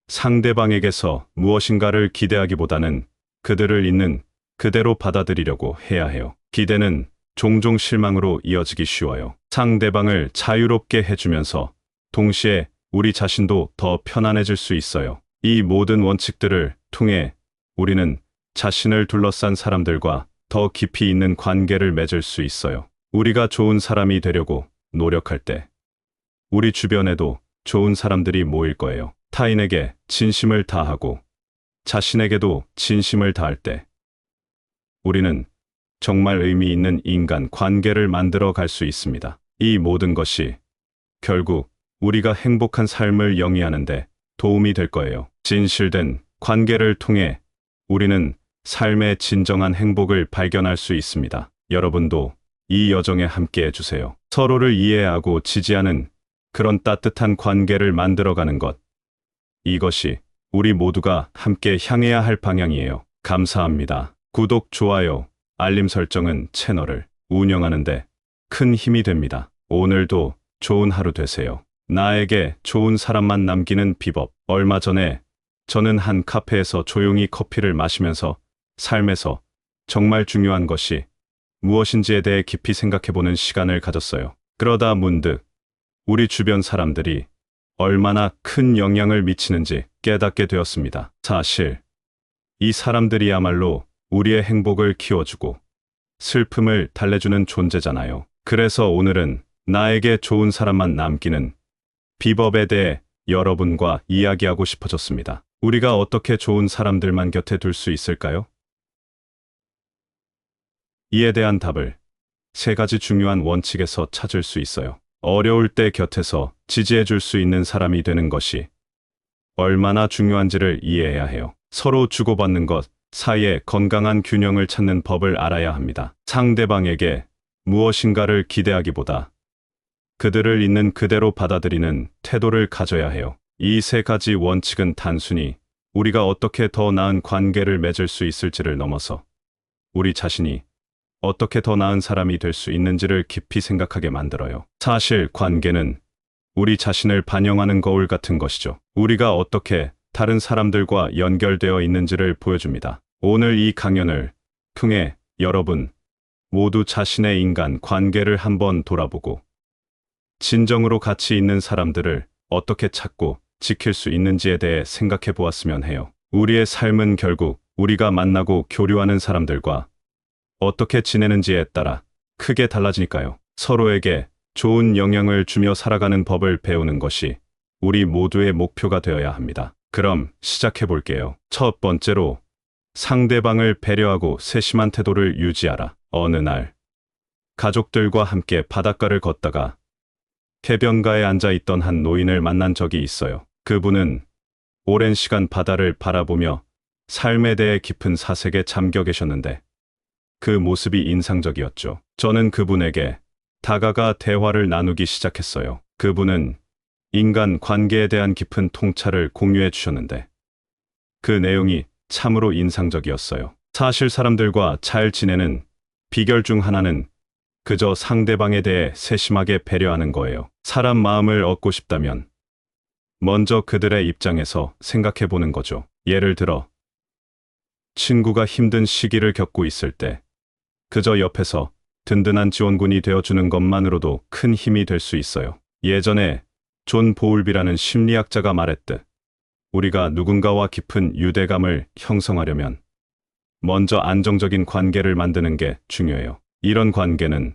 상대방에게서 무엇인가를 기대하기보다는 그들을 있는 그대로 받아들이려고 해야 해요. 기대는 종종 실망으로 이어지기 쉬워요. 상대방을 자유롭게 해주면서 동시에 우리 자신도 더 편안해질 수 있어요. 이 모든 원칙들을 통해 우리는 자신을 둘러싼 사람들과 더 깊이 있는 관계를 맺을 수 있어요. 우리가 좋은 사람이 되려고 노력할 때 우리 주변에도 좋은 사람들이 모일 거예요. 타인에게 진심을 다하고 자신에게도 진심을 다할 때 우리는 정말 의미 있는 인간 관계를 만들어 갈 수 있습니다. 이 모든 것이 결국 우리가 행복한 삶을 영위하는데 도움이 될 거예요. 진실된 관계를 통해 우리는 삶의 진정한 행복을 발견할 수 있습니다. 여러분도 이 여정에 함께 해주세요. 서로를 이해하고 지지하는 그런 따뜻한 관계를 만들어가는 것. 이것이 우리 모두가 함께 향해야 할 방향이에요. 감사합니다. 구독, 좋아요, 알림 설정은 채널을 운영하는데 큰 힘이 됩니다. 오늘도 좋은 하루 되세요. 나에게 좋은 사람만 남기는 비법. 얼마 전에 저는 한 카페에서 조용히 커피를 마시면서 삶에서 정말 중요한 것이 무엇인지에 대해 깊이 생각해보는 시간을 가졌어요. 그러다 문득 우리 주변 사람들이 얼마나 큰 영향을 미치는지 깨닫게 되었습니다. 사실 이 사람들이야말로 우리의 행복을 키워주고 슬픔을 달래주는 존재잖아요. 그래서 오늘은 나에게 좋은 사람만 남기는 비법에 대해 여러분과 이야기하고 싶어졌습니다. 우리가 어떻게 좋은 사람들만 곁에 둘 수 있을까요? 이에 대한 답을 세 가지 중요한 원칙에서 찾을 수 있어요. 어려울 때 곁에서 지지해 줄 수 있는 사람이 되는 것이 얼마나 중요한지를 이해해야 해요. 서로 주고받는 것 사이에 건강한 균형을 찾는 법을 알아야 합니다. 상대방에게 무엇인가를 기대하기보다 그들을 있는 그대로 받아들이는 태도를 가져야 해요. 이 세 가지 원칙은 단순히 우리가 어떻게 더 나은 관계를 맺을 수 있을지를 넘어서 우리 자신이 어떻게 더 나은 사람이 될 수 있는지를 깊이 생각하게 만들어요. 사실 관계는 우리 자신을 반영하는 거울 같은 것이죠. 우리가 어떻게 다른 사람들과 연결되어 있는지를 보여줍니다. 오늘 이 강연을 통해 여러분 모두 자신의 인간 관계를 한번 돌아보고 진정으로 가치 있는 사람들을 어떻게 찾고 지킬 수 있는지에 대해 생각해 보았으면 해요. 우리의 삶은 결국 우리가 만나고 교류하는 사람들과 어떻게 지내는지에 따라 크게 달라지니까요. 서로에게 좋은 영향을 주며 살아가는 법을 배우는 것이 우리 모두의 목표가 되어야 합니다. 그럼 시작해 볼게요. 첫 번째로 상대방을 배려하고 세심한 태도를 유지하라. 어느 날 가족들과 함께 바닷가를 걷다가 해변가에 앉아 있던 한 노인을 만난 적이 있어요. 그분은 오랜 시간 바다를 바라보며 삶에 대해 깊은 사색에 잠겨 계셨는데 그 모습이 인상적이었죠. 저는 그분에게 다가가 대화를 나누기 시작했어요. 그분은 인간 관계에 대한 깊은 통찰을 공유해 주셨는데 그 내용이 참으로 인상적이었어요. 사실 사람들과 잘 지내는 비결 중 하나는 그저 상대방에 대해 세심하게 배려하는 거예요. 사람 마음을 얻고 싶다면 먼저 그들의 입장에서 생각해 보는 거죠. 예를 들어 친구가 힘든 시기를 겪고 있을 때 그저 옆에서 든든한 지원군이 되어주는 것만으로도 큰 힘이 될 수 있어요. 예전에 존 보울비라는 심리학자가 말했듯 우리가 누군가와 깊은 유대감을 형성하려면 먼저 안정적인 관계를 만드는 게 중요해요. 이런 관계는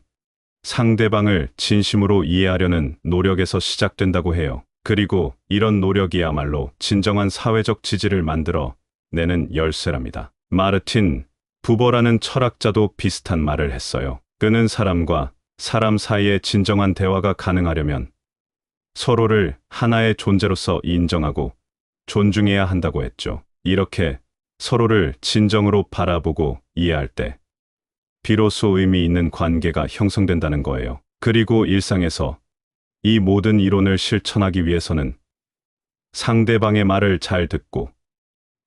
상대방을 진심으로 이해하려는 노력에서 시작된다고 해요. 그리고 이런 노력이야말로 진정한 사회적 지지를 만들어 내는 열쇠랍니다. 마르틴 부버라는 철학자도 비슷한 말을 했어요. 그는 사람과 사람 사이의 진정한 대화가 가능하려면 서로를 하나의 존재로서 인정하고 존중해야 한다고 했죠. 이렇게 서로를 진정으로 바라보고 이해할 때 비로소 의미 있는 관계가 형성된다는 거예요. 그리고 일상에서 이 모든 이론을 실천하기 위해서는 상대방의 말을 잘 듣고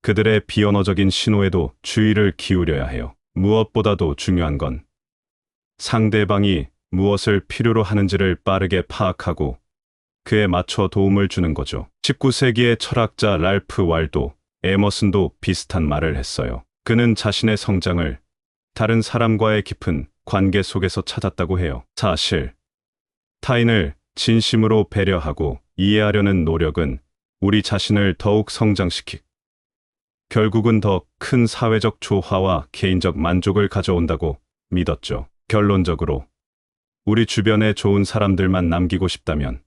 그들의 비언어적인 신호에도 주의를 기울여야 해요. 무엇보다도 중요한 건 상대방이 무엇을 필요로 하는지를 빠르게 파악하고 그에 맞춰 도움을 주는 거죠. 19세기의 철학자 랄프 왈도 에머슨도 비슷한 말을 했어요. 그는 자신의 성장을 다른 사람과의 깊은 관계 속에서 찾았다고 해요. 사실 타인을 진심으로 배려하고 이해하려는 노력은 우리 자신을 더욱 성장시키고 결국은 더 큰 사회적 조화와 개인적 만족을 가져온다고 믿었죠. 결론적으로 우리 주변에 좋은 사람들만 남기고 싶다면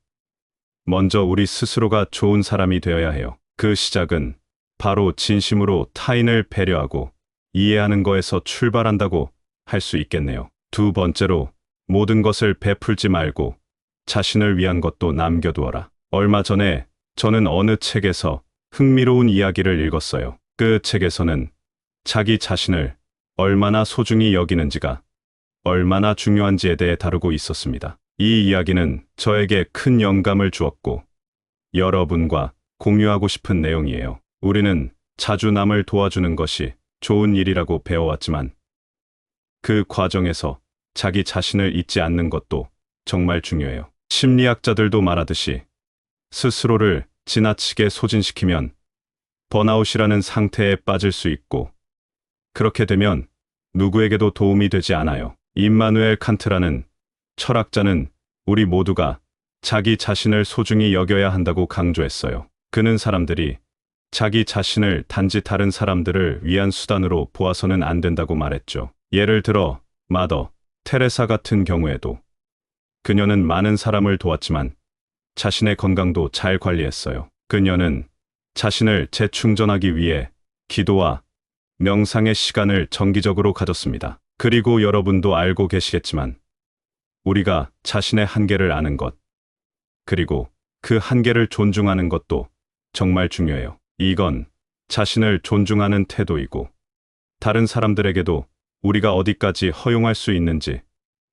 먼저 우리 스스로가 좋은 사람이 되어야 해요. 그 시작은 바로 진심으로 타인을 배려하고 이해하는 거에서 출발한다고 할 수 있겠네요. 두 번째로 모든 것을 베풀지 말고 자신을 위한 것도 남겨두어라. 얼마 전에 저는 어느 책에서 흥미로운 이야기를 읽었어요. 그 책에서는 자기 자신을 얼마나 소중히 여기는지가 얼마나 중요한지에 대해 다루고 있었습니다. 이 이야기는 저에게 큰 영감을 주었고 여러분과 공유하고 싶은 내용이에요. 우리는 자주 남을 도와주는 것이 좋은 일이라고 배워왔지만 그 과정에서 자기 자신을 잊지 않는 것도 정말 중요해요. 심리학자들도 말하듯이 스스로를 지나치게 소진시키면 번아웃이라는 상태에 빠질 수 있고 그렇게 되면 누구에게도 도움이 되지 않아요. 임마누엘 칸트라는 철학자는 우리 모두가 자기 자신을 소중히 여겨야 한다고 강조했어요. 그는 사람들이 자기 자신을 단지 다른 사람들을 위한 수단으로 보아서는 안 된다고 말했죠. 예를 들어 마더 테레사 같은 경우에도 그녀는 많은 사람을 도왔지만 자신의 건강도 잘 관리했어요. 그녀는 자신을 재충전하기 위해 기도와 명상의 시간을 정기적으로 가졌습니다. 그리고 여러분도 알고 계시겠지만 우리가 자신의 한계를 아는 것, 그리고 그 한계를 존중하는 것도 정말 중요해요. 이건 자신을 존중하는 태도이고 다른 사람들에게도 우리가 어디까지 허용할 수 있는지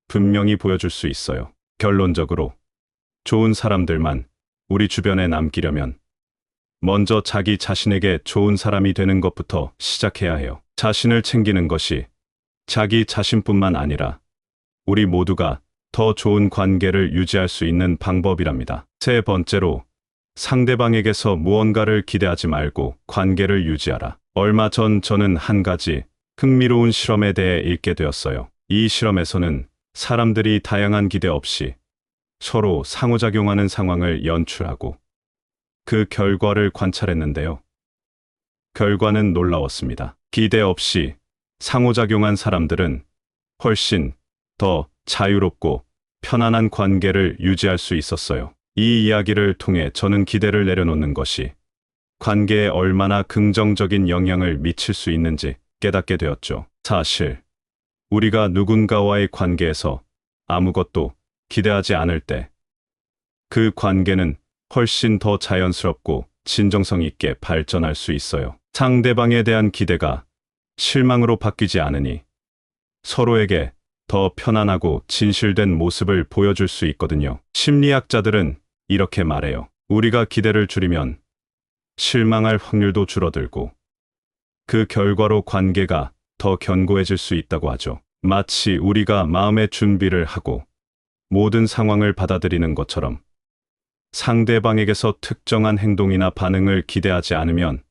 분명히 보여줄 수 있어요. 결론적으로 좋은 사람들만 우리 주변에 남기려면 먼저 자기 자신에게 좋은 사람이 되는 것부터 시작해야 해요. 자신을 챙기는 것이 자기 자신뿐만 아니라 우리 모두가 더 좋은 관계를 유지할 수 있는 방법이랍니다. 세 번째로 상대방에게서 무언가를 기대하지 말고 관계를 유지하라. 얼마 전 저는 한 가지 흥미로운 실험에 대해 읽게 되었어요. 이 실험에서는 사람들이 다양한 기대 없이 서로 상호작용하는 상황을 연출하고 그 결과를 관찰했는데요. 결과는 놀라웠습니다. 기대 없이 상호작용한 사람들은 훨씬 더 자유롭고 편안한 관계를 유지할 수 있었어요. 이 이야기를 통해 저는 기대를 내려놓는 것이 관계에 얼마나 긍정적인 영향을 미칠 수 있는지 깨닫게 되었죠. 사실 우리가 누군가와의 관계에서 아무것도 기대하지 않을 때 그 관계는 훨씬 더 자연스럽고 진정성 있게 발전할 수 있어요. 상대방에 대한 기대가 실망으로 바뀌지 않으니 서로에게 더 편안하고 진실된 모습을 보여줄 수 있거든요. 심리학자들은 이렇게 말해요. 우리가 기대를 줄이면 실망할 확률도 줄어들고 그 결과로 관계가 더 견고해질 수 있다고 하죠. 마치 우리가 마음의 준비를 하고 모든 상황을 받아들이는 것처럼 상대방에게서 특정한 행동이나 반응을 기대하지 않으면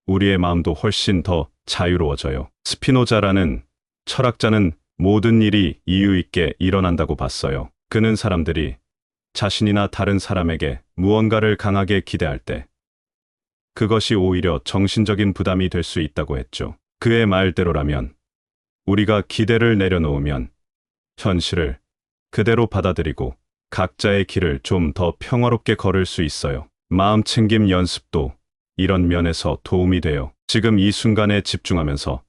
우리의 마음도 훨씬 더 자유로워져요. 스피노자라는 철학자는 모든 일이 이유 있게 일어난다고 봤어요. 그는 사람들이 자신이나 다른 사람에게 무언가를 강하게 기대할 때 그것이 오히려 정신적인 부담이 될 수 있다고 했죠. 그의 말대로라면 우리가 기대를 내려놓으면 현실을 그대로 받아들이고 각자의 길을 좀 더 평화롭게 걸을 수 있어요. 마음챙김 연습도 이런 면에서 도움이 돼요. 지금 이 순간에 집중하면서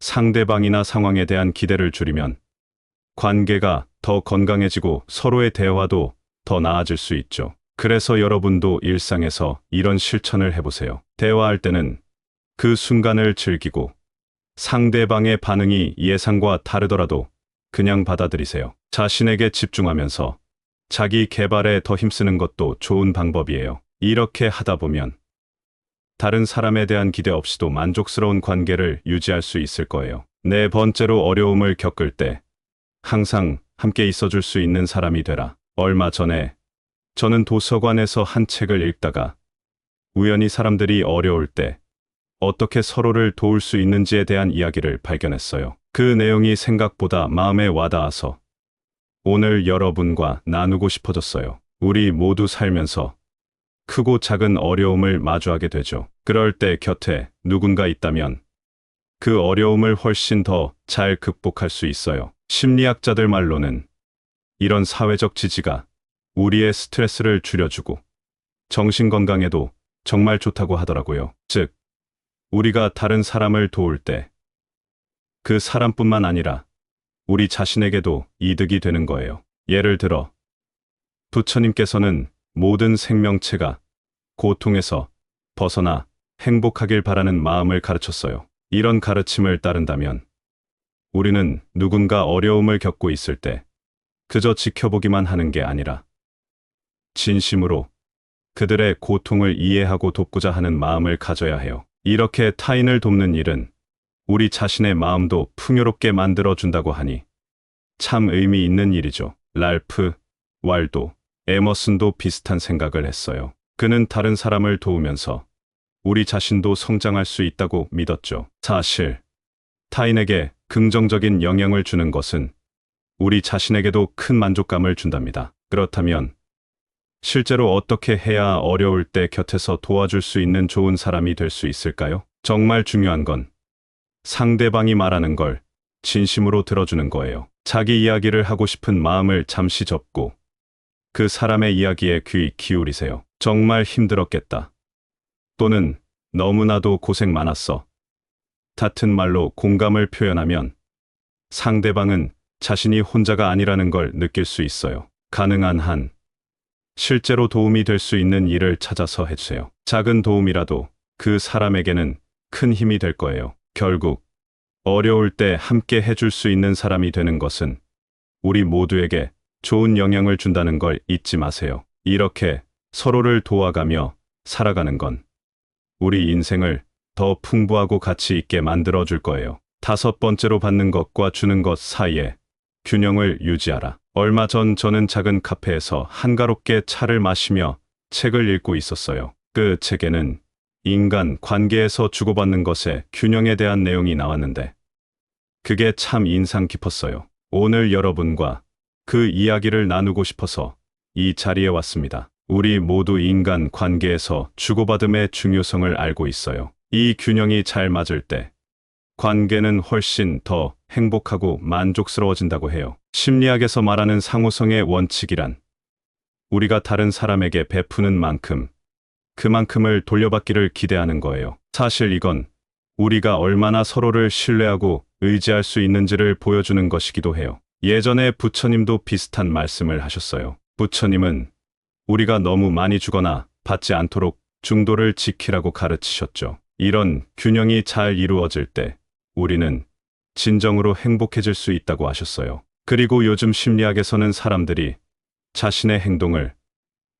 상대방이나 상황에 대한 기대를 줄이면 관계가 더 건강해지고 서로의 대화도 더 나아질 수 있죠. 그래서 여러분도 일상에서 이런 실천을 해보세요. 대화할 때는 그 순간을 즐기고 상대방의 반응이 예상과 다르더라도 그냥 받아들이세요. 자신에게 집중하면서 자기 개발에 더 힘쓰는 것도 좋은 방법이에요. 이렇게 하다 보면 다른 사람에 대한 기대 없이도 만족스러운 관계를 유지할 수 있을 거예요. 네 번째로 어려움을 겪을 때 항상 함께 있어줄 수 있는 사람이 되라. 얼마 전에 저는 도서관에서 한 책을 읽다가 우연히 사람들이 어려울 때 어떻게 서로를 도울 수 있는지에 대한 이야기를 발견했어요. 그 내용이 생각보다 마음에 와닿아서 오늘 여러분과 나누고 싶어졌어요. 우리 모두 살면서 크고 작은 어려움을 마주하게 되죠. 그럴 때 곁에 누군가 있다면 그 어려움을 훨씬 더 잘 극복할 수 있어요. 심리학자들 말로는 이런 사회적 지지가 우리의 스트레스를 줄여주고 정신 건강에도 정말 좋다고 하더라고요. 즉, 우리가 다른 사람을 도울 때 그 사람뿐만 아니라 우리 자신에게도 이득이 되는 거예요. 예를 들어, 부처님께서는 모든 생명체가 고통에서 벗어나 행복하길 바라는 마음을 가르쳤어요. 이런 가르침을 따른다면 우리는 누군가 어려움을 겪고 있을 때 그저 지켜보기만 하는 게 아니라 진심으로 그들의 고통을 이해하고 돕고자 하는 마음을 가져야 해요. 이렇게 타인을 돕는 일은 우리 자신의 마음도 풍요롭게 만들어준다고 하니 참 의미 있는 일이죠. 랄프 왈도 에머슨도 비슷한 생각을 했어요. 그는 다른 사람을 도우면서 우리 자신도 성장할 수 있다고 믿었죠. 사실 타인에게 긍정적인 영향을 주는 것은 우리 자신에게도 큰 만족감을 준답니다. 그렇다면 실제로 어떻게 해야 어려울 때 곁에서 도와줄 수 있는 좋은 사람이 될 수 있을까요? 정말 중요한 건 상대방이 말하는 걸 진심으로 들어주는 거예요. 자기 이야기를 하고 싶은 마음을 잠시 접고 그 사람의 이야기에 귀 기울이세요. 정말 힘들었겠다. 또는 너무나도 고생 많았어. 같은 말로 공감을 표현하면 상대방은 자신이 혼자가 아니라는 걸 느낄 수 있어요. 가능한 한 실제로 도움이 될 수 있는 일을 찾아서 해주세요. 작은 도움이라도 그 사람에게는 큰 힘이 될 거예요. 결국 어려울 때 함께 해줄 수 있는 사람이 되는 것은 우리 모두에게 좋은 영향을 준다는 걸 잊지 마세요. 이렇게 서로를 도와가며 살아가는 건 우리 인생을 더 풍부하고 가치 있게 만들어 줄 거예요. 다섯 번째로 받는 것과 주는 것 사이에 균형을 유지하라. 얼마 전 저는 작은 카페에서 한가롭게 차를 마시며 책을 읽고 있었어요. 그 책에는 인간 관계에서 주고받는 것의 균형에 대한 내용이 나왔는데 그게 참 인상 깊었어요. 오늘 여러분과 그 이야기를 나누고 싶어서 이 자리에 왔습니다. 우리 모두 인간 관계에서 주고받음의 중요성을 알고 있어요. 이 균형이 잘 맞을 때 관계는 훨씬 더 행복하고 만족스러워진다고 해요. 심리학에서 말하는 상호성의 원칙이란 우리가 다른 사람에게 베푸는 만큼 그만큼을 돌려받기를 기대하는 거예요. 사실 이건 우리가 얼마나 서로를 신뢰하고 의지할 수 있는지를 보여주는 것이기도 해요. 예전에 부처님도 비슷한 말씀을 하셨어요. 부처님은 우리가 너무 많이 주거나 받지 않도록 중도를 지키라고 가르치셨죠. 이런 균형이 잘 이루어질 때 우리는 진정으로 행복해질 수 있다고 하셨어요. 그리고 요즘 심리학에서는 사람들이 자신의 행동을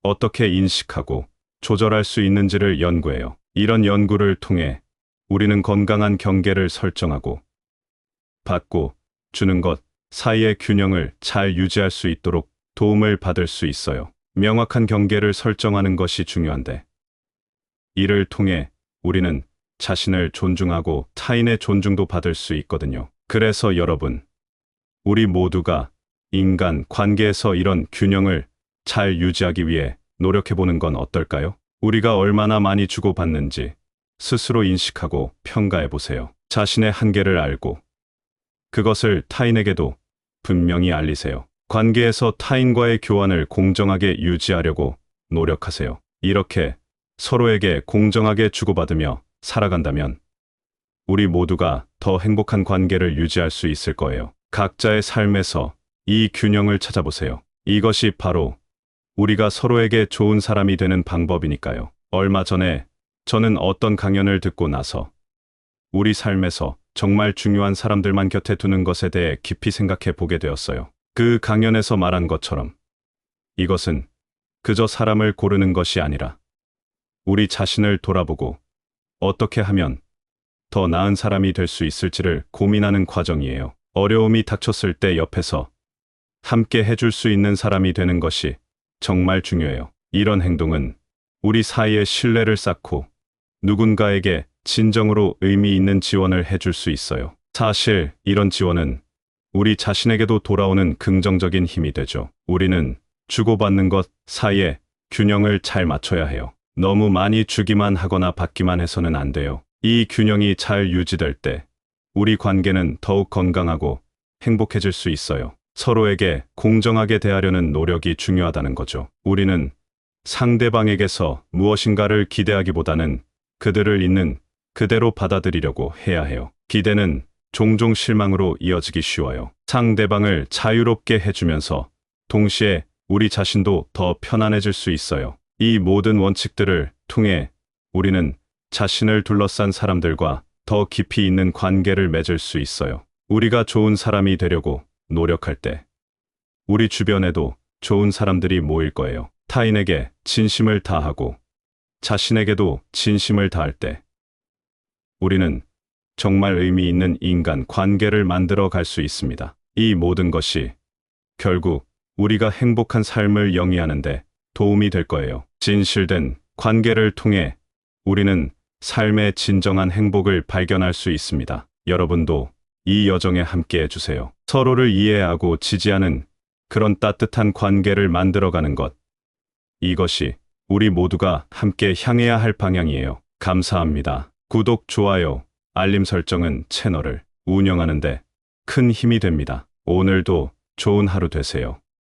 어떻게 인식하고 조절할 수 있는지를 연구해요. 이런 연구를 통해 우리는 건강한 경계를 설정하고 받고 주는 것 사이의 균형을 잘 유지할 수 있도록 도움을 받을 수 있어요. 명확한 경계를 설정하는 것이 중요한데 이를 통해 우리는 자신을 존중하고 타인의 존중도 받을 수 있거든요. 그래서 여러분, 우리 모두가 인간 관계에서 이런 균형을 잘 유지하기 위해 노력해보는 건 어떨까요? 우리가 얼마나 많이 주고받는지 스스로 인식하고 평가해보세요. 자신의 한계를 알고 그것을 타인에게도 분명히 알리세요. 관계에서 타인과의 교환을 공정하게 유지하려고 노력하세요. 이렇게 서로에게 공정하게 주고받으며 살아간다면 우리 모두가 더 행복한 관계를 유지할 수 있을 거예요. 각자의 삶에서 이 균형을 찾아보세요. 이것이 바로 우리가 서로에게 좋은 사람이 되는 방법이니까요. 얼마 전에 저는 어떤 강연을 듣고 나서 우리 삶에서 정말 중요한 사람들만 곁에 두는 것에 대해 깊이 생각해 보게 되었어요. 그 강연에서 말한 것처럼 이것은 그저 사람을 고르는 것이 아니라 우리 자신을 돌아보고 어떻게 하면 더 나은 사람이 될 수 있을지를 고민하는 과정이에요. 어려움이 닥쳤을 때 옆에서 함께 해줄 수 있는 사람이 되는 것이 정말 중요해요. 이런 행동은 우리 사이에 신뢰를 쌓고 누군가에게 진정으로 의미 있는 지원을 해줄 수 있어요. 사실 이런 지원은 우리 자신에게도 돌아오는 긍정적인 힘이 되죠. 우리는 주고받는 것 사이에 균형을 잘 맞춰야 해요. 너무 많이 주기만 하거나 받기만 해서는 안 돼요. 이 균형이 잘 유지될 때 우리 관계는 더욱 건강하고 행복해질 수 있어요. 서로에게 공정하게 대하려는 노력이 중요하다는 거죠. 우리는 상대방에게서 무엇인가를 기대하기보다는 그들을 있는 그대로 받아들이려고 해야 해요. 기대는 종종 실망으로 이어지기 쉬워요. 상대방을 자유롭게 해주면서 동시에 우리 자신도 더 편안해질 수 있어요. 이 모든 원칙들을 통해 우리는 자신을 둘러싼 사람들과 더 깊이 있는 관계를 맺을 수 있어요. 우리가 좋은 사람이 되려고 노력할 때 우리 주변에도 좋은 사람들이 모일 거예요. 타인에게 진심을 다하고 자신에게도 진심을 다할 때 우리는 정말 의미 있는 인간 관계를 만들어 갈 수 있습니다. 이 모든 것이 결국 우리가 행복한 삶을 영위하는데 도움이 될 거예요. 진실된 관계를 통해 우리는 삶의 진정한 행복을 발견할 수 있습니다. 여러분도 이 여정에 함께 해주세요. 서로를 이해하고 지지하는 그런 따뜻한 관계를 만들어가는 것. 이것이 우리 모두가 함께 향해야 할 방향이에요. 감사합니다. 구독, 좋아요, 알림 설정은 채널을 운영하는데 큰 힘이 됩니다. 오늘도 좋은 하루 되세요.